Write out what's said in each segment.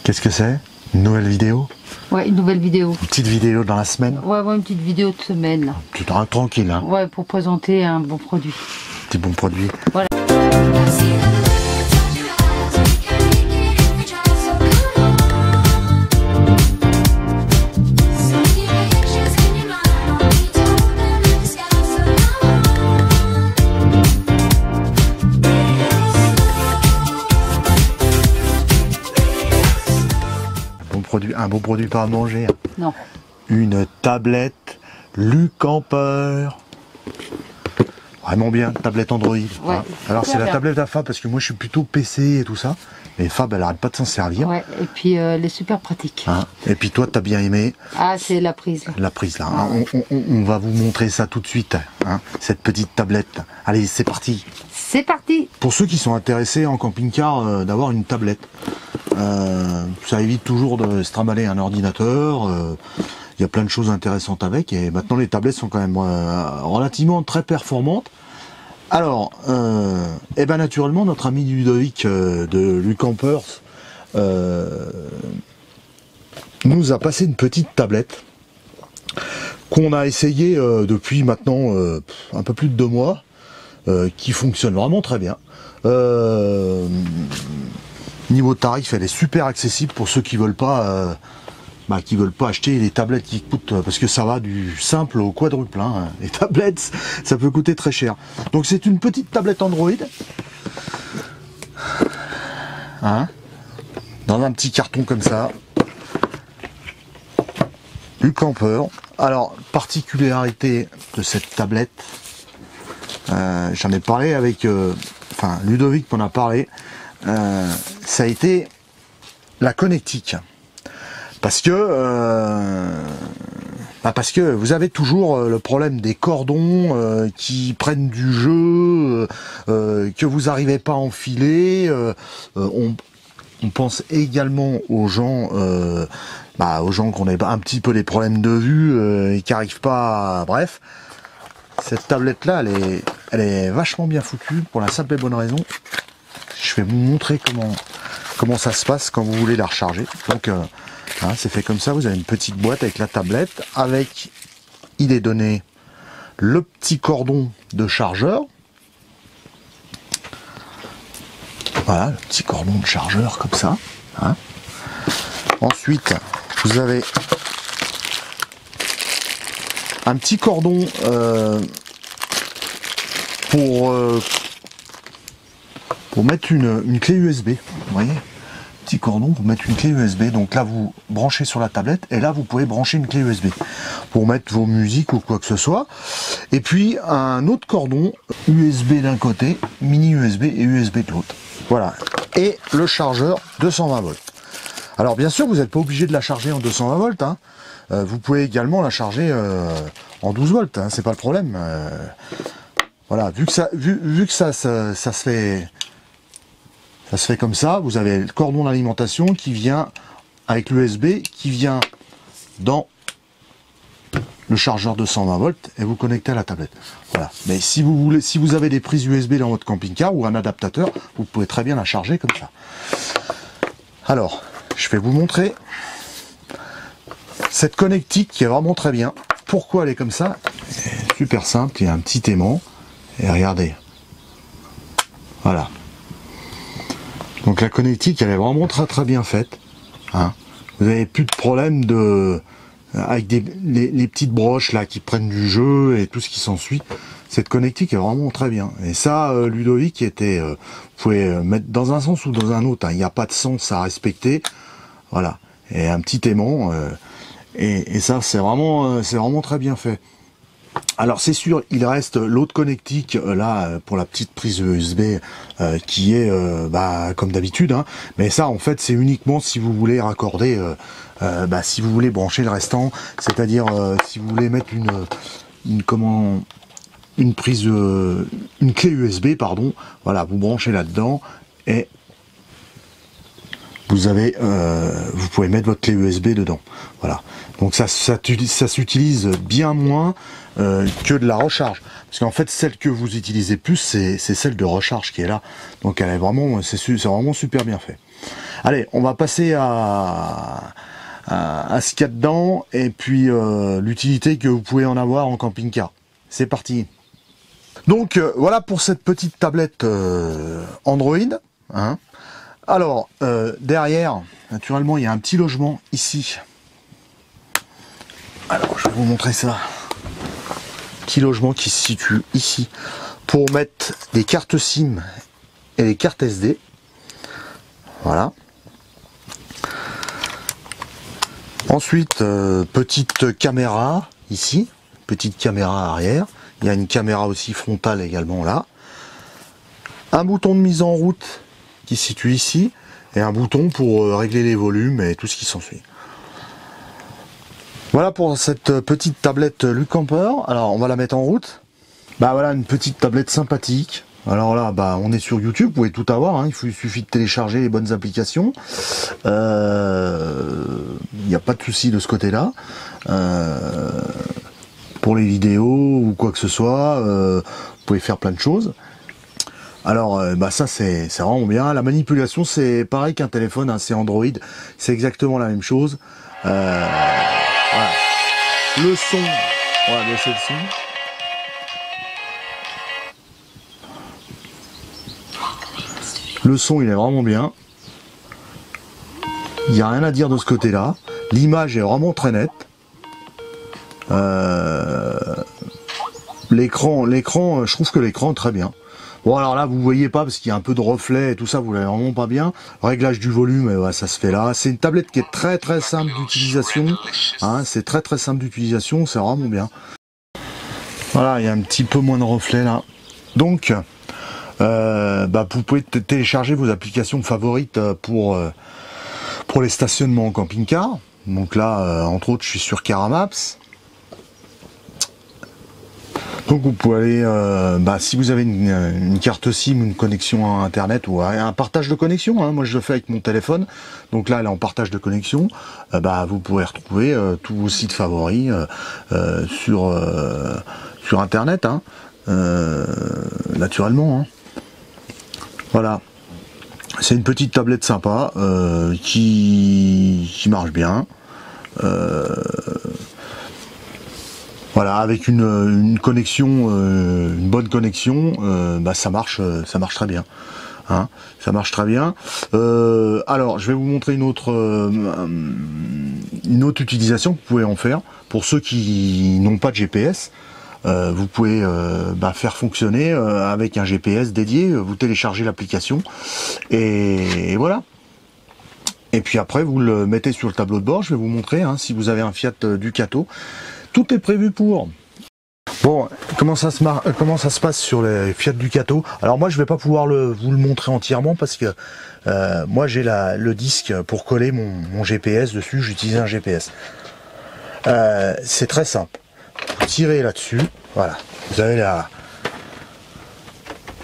Qu'est-ce que c'est? Une nouvelle vidéo? Ouais, une nouvelle vidéo. Une petite vidéo dans la semaine? Ouais, une petite vidéo de semaine. Là. Tu te rends tranquille, hein? Ouais, pour présenter un bon produit. Petit bon produit. Voilà. Un bon produit pas à manger. Non. Une tablette Lucamper. Vraiment bien, tablette Android. Ouais, hein. Alors c'est la tablette à Fab parce que moi je suis plutôt PC et tout ça. Mais Fab elle arrête pas de s'en servir. Ouais, et puis elle est super pratique. Hein. Et puis toi t'as bien aimé. Ah, c'est la prise. Là. La prise là. Hein. On va vous montrer ça tout de suite. Hein. Cette petite tablette. Allez, c'est parti. C'est parti. Pour ceux qui sont intéressés en camping-car d'avoir une tablette. Ça évite toujours de se trimballer un ordinateur. Il y a plein de choses intéressantes avec. Et maintenant les tablettes sont quand même relativement très performantes. Alors, et ben naturellement notre ami Ludovic de Lucampers nous a passé une petite tablette qu'on a essayé depuis maintenant un peu plus de 2 mois, qui fonctionne vraiment très bien. Niveau tarif, elle est super accessible pour ceux qui veulent pas acheter les tablettes qui coûtent, parce que ça va du simple au quadruple. Hein. Les tablettes, ça peut coûter très cher. Donc c'est une petite tablette Android, hein, dans un petit carton comme ça. Lucamper. Alors, particularité de cette tablette, j'en ai parlé avec, Ludovic m'en a parlé. Ça a été la connectique, parce que vous avez toujours le problème des cordons qui prennent du jeu, que vous n'arrivez pas à enfiler. On pense également aux gens qui ont un petit peu des problèmes de vue et qui n'arrivent pas bref, cette tablette là elle est vachement bien foutue pour la simple et bonne raison. Je vais vous montrer comment ça se passe quand vous voulez la recharger. Donc, c'est fait comme ça. Vous avez une petite boîte avec la tablette. Il est donné le petit cordon de chargeur. Voilà, le petit cordon de chargeur comme ça. Hein. Ensuite, vous avez un petit cordon pour mettre une clé USB, vous voyez, petit cordon pour mettre une clé USB. Donc là vous branchez sur la tablette et là vous pouvez brancher une clé USB pour mettre vos musiques ou quoi que ce soit. Et puis un autre cordon USB d'un côté, mini USB et USB de l'autre. Voilà. Et le chargeur 220 volts. Alors bien sûr vous n'êtes pas obligé de la charger en 220 volts. Hein. Vous pouvez également la charger en 12 volts. Hein, c'est pas le problème. Voilà. Vu que ça se fait. Ça se fait comme ça, vous avez le cordon d'alimentation qui vient avec l'USB, qui vient dans le chargeur 220 volts et vous connectez à la tablette. Voilà. Mais si vous avez des prises USB dans votre camping-car ou un adaptateur, vous pouvez très bien la charger comme ça. Alors, je vais vous montrer cette connectique qui est vraiment très bien. Pourquoi elle est comme ça? C'est super simple, il y a un petit aimant et regardez. Voilà. Donc la connectique elle est vraiment très très bien faite. Hein. Vous n'avez plus de problème avec les petites broches là qui prennent du jeu et tout ce qui s'ensuit. Cette connectique est vraiment très bien. Et ça, Ludovic vous pouvez mettre dans un sens ou dans un autre. Hein. Il n'y a pas de sens à respecter. Voilà. Et un petit aimant. Et ça c'est vraiment très bien fait. Alors c'est sûr, il reste l'autre connectique là pour la petite prise USB qui est comme d'habitude, hein. Mais ça en fait c'est uniquement si vous voulez raccorder, si vous voulez brancher le restant, c'est-à-dire si vous voulez mettre une clé USB pardon, voilà, vous branchez là-dedans et vous pouvez mettre votre clé USB dedans. Voilà. Donc ça s'utilise bien moins que de la recharge. Parce qu'en fait, celle que vous utilisez plus, c'est celle de recharge qui est là. Donc elle est vraiment, c'est vraiment super bien fait. Allez, on va passer à ce qu'il y a dedans et puis l'utilité que vous pouvez en avoir en camping-car. C'est parti. Donc voilà pour cette petite tablette Android. Hein. Alors derrière, naturellement, il y a un petit logement ici. Alors je vais vous montrer ça. Petit logement qui se situe ici pour mettre des cartes SIM et les cartes SD. Voilà. Ensuite, petite caméra ici, petite caméra arrière. Il y a une caméra aussi frontale également là. Un bouton de mise en route qui se situe ici et un bouton pour régler les volumes et tout ce qui s'ensuit. Voilà pour cette petite tablette Lucamper. Alors on va la mettre en route. Bah voilà, une petite tablette sympathique. Alors là, bah on est sur YouTube, vous pouvez tout avoir, hein. Il suffit de télécharger les bonnes applications. Il n'y a pas de souci de ce côté-là. Pour les vidéos ou quoi que ce soit, vous pouvez faire plein de choses. Alors bah ça c'est vraiment bien. La manipulation c'est pareil qu'un téléphone, hein, c'est Android, c'est exactement la même chose. Voilà. Le son, on va baisser le son. Le son il est vraiment bien. Il n'y a rien à dire de ce côté-là. L'image est vraiment très nette. L'écran, je trouve que l'écran est très bien. Bon alors là vous voyez pas parce qu'il y a un peu de reflet et tout ça, vous l'avez vraiment pas bien. Réglage du volume, ouais, ça se fait là. C'est une tablette qui est très très simple d'utilisation. Hein, c'est très très simple d'utilisation, c'est vraiment bien. Voilà, il y a un petit peu moins de reflet là. Donc bah, vous pouvez télécharger vos applications favorites pour les stationnements en camping-car. Donc là, entre autres, je suis sur Caramaps. Donc vous pouvez aller, bah, si vous avez une carte SIM, une connexion à Internet ou un partage de connexion, hein, moi je le fais avec mon téléphone, donc là elle est en partage de connexion, bah, vous pourrez retrouver tous vos sites favoris sur Internet, hein, naturellement. Hein. Voilà, c'est une petite tablette sympa qui marche bien. Voilà, avec une connexion, une bonne connexion, bah ça marche très bien. Hein, ça marche très bien. Alors, je vais vous montrer une autre utilisation que vous pouvez en faire. Pour ceux qui n'ont pas de GPS, vous pouvez bah, faire fonctionner avec un GPS dédié. Vous téléchargez l'application et voilà. Et puis après, vous le mettez sur le tableau de bord. Je vais vous montrer, hein, si vous avez un Fiat Ducato. Tout est prévu pour. Bon, comment ça se passe sur les Fiat Ducato? Alors moi, je vais pas pouvoir vous le montrer entièrement parce que moi, j'ai le disque pour coller mon GPS dessus. J'utilise un GPS. C'est très simple. Vous tirez là-dessus. Voilà. Vous avez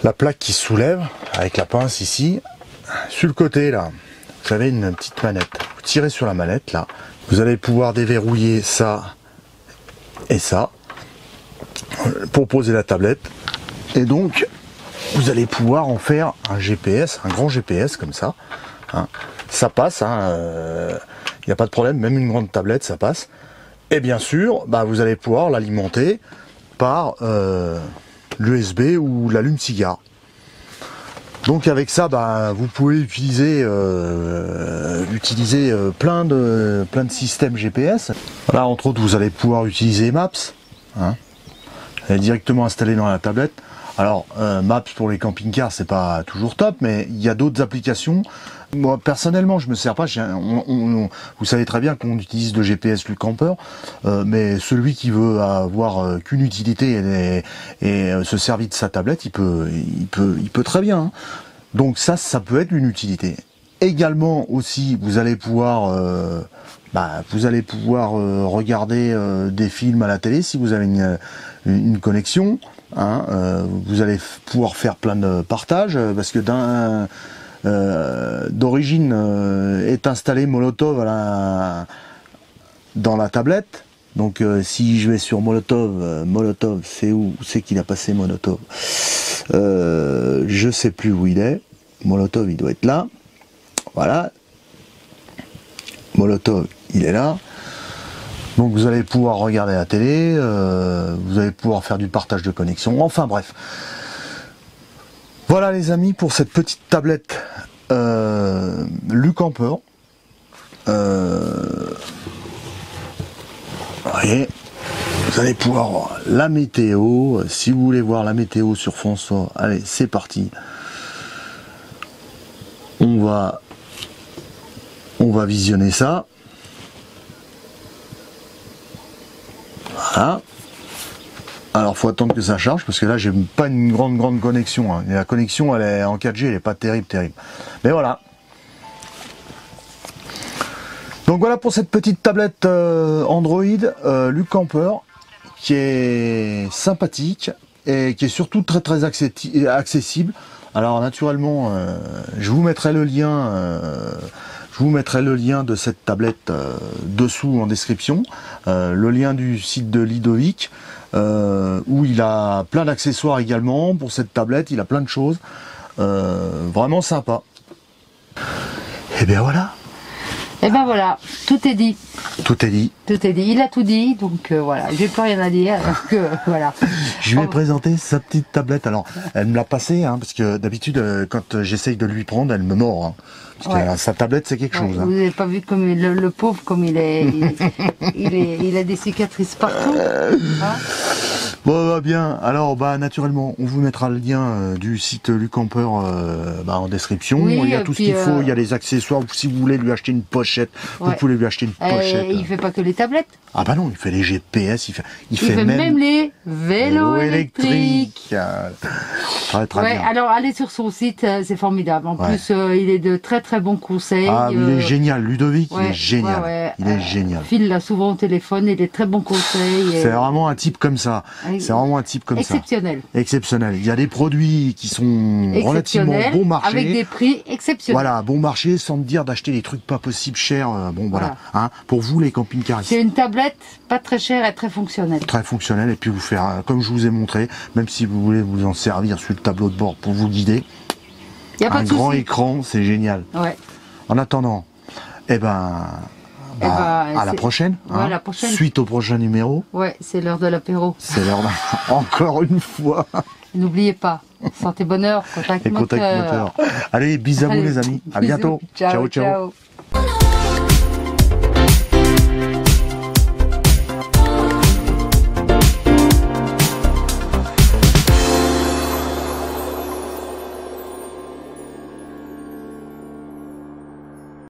la plaque qui se soulève avec la pince ici. Sur le côté, là, vous avez une petite manette. Vous tirez sur la manette, là. Vous allez pouvoir déverrouiller ça et ça pour poser la tablette, et donc vous allez pouvoir en faire un GPS, un grand GPS comme ça, hein. Ça passe, hein, y a pas de problème, même une grande tablette ça passe, et bien sûr bah, vous allez pouvoir l'alimenter par l'USB ou l'allume-cigare. Donc avec ça, bah, vous pouvez utiliser plein de systèmes GPS. Là, entre autres, vous allez pouvoir utiliser Maps, hein. Elle est directement installée dans la tablette. Alors, Maps pour les camping-cars, c'est pas toujours top, mais il y a d'autres applications. Moi, personnellement, je me sers pas. Vous savez très bien qu'on utilise le GPS Lucamper, mais celui qui veut avoir qu'une utilité et se servir de sa tablette, il peut très bien. Hein. Donc ça peut être une utilité. Également aussi, vous allez pouvoir regarder des films à la télé si vous avez une connexion. Hein, vous allez pouvoir faire plein de partages parce que d'origine est installé Molotov dans la tablette. Donc si je vais sur Molotov, Molotov c'est où c'est qu'il a passé Molotov? Je sais plus où il est. Molotov il doit être là. Voilà. Molotov il est là. Donc vous allez pouvoir regarder la télé, vous allez pouvoir faire du partage de connexion, enfin bref. Voilà les amis pour cette petite tablette Lucamper. Voyez, vous allez pouvoir voir la météo. Si vous voulez voir la météo sur François, allez c'est parti. On va visionner ça. Voilà. Alors faut attendre que ça charge parce que là j'ai pas une grande connexion. Hein. Et la connexion elle est en 4G, elle est pas terrible. Mais voilà. Donc voilà pour cette petite tablette Android Lucamper qui est sympathique et qui est surtout très accessible. Alors naturellement je vous mettrai le lien. Je vous mettrai le lien de cette tablette dessous en description, le lien du site de Ludovic, où il a plein d'accessoires également pour cette tablette, il a plein de choses, vraiment sympa. Et bien voilà. Et ben voilà, tout est dit. Tout est dit. Tout est dit. Il a tout dit, donc voilà, j'ai plus rien à dire. Donc, voilà. Je lui ai présenté sa petite tablette. Alors, elle me l'a passée, hein, parce que d'habitude, quand j'essaye de lui prendre, elle me mord. Hein, parce que sa tablette, c'est quelque chose. Hein. Vous n'avez pas vu comme le pauvre, comme il est, il a des cicatrices partout. Hein. Bon, bah, bien. Alors, bah, naturellement, on vous mettra le lien du site Lucamper en description. Oui, il y a tout ce qu'il faut. Il y a les accessoires. Si vous voulez lui acheter une pochette, vous pouvez lui acheter une pochette. Il fait pas que les tablettes. Ah bah non, il fait les GPS, il fait même les vélos électriques. Très bien. Alors allez sur son site, c'est formidable. En plus, il est de très bons conseils. Ah, il est génial, Ludovic, il est génial. Il est génial. Phil l'a souvent au téléphone, il est très bons conseils. C'est vraiment un type comme ça. C'est vraiment un type comme exceptionnel. Ça. Exceptionnel. Il y a des produits qui sont relativement bon marché. Avec des prix exceptionnels. Voilà, bon marché, sans me dire d'acheter des trucs pas possibles chers. Bon voilà. Hein, pour vous les camping-caristes. C'est une tablette pas très chère et très fonctionnelle. Très fonctionnelle, et puis vous faire, comme je vous ai montré, même si vous voulez vous en servir sur le tableau de bord pour vous guider, un grand écran, c'est génial. Ouais. En attendant, à la prochaine, ouais, la prochaine. Suite au prochain numéro. Ouais, c'est l'heure de l'apéro. C'est l'heure encore une fois. N'oubliez pas, santé bonheur, contact moteur. Allez, bisous à vous les amis. À bientôt. Ciao.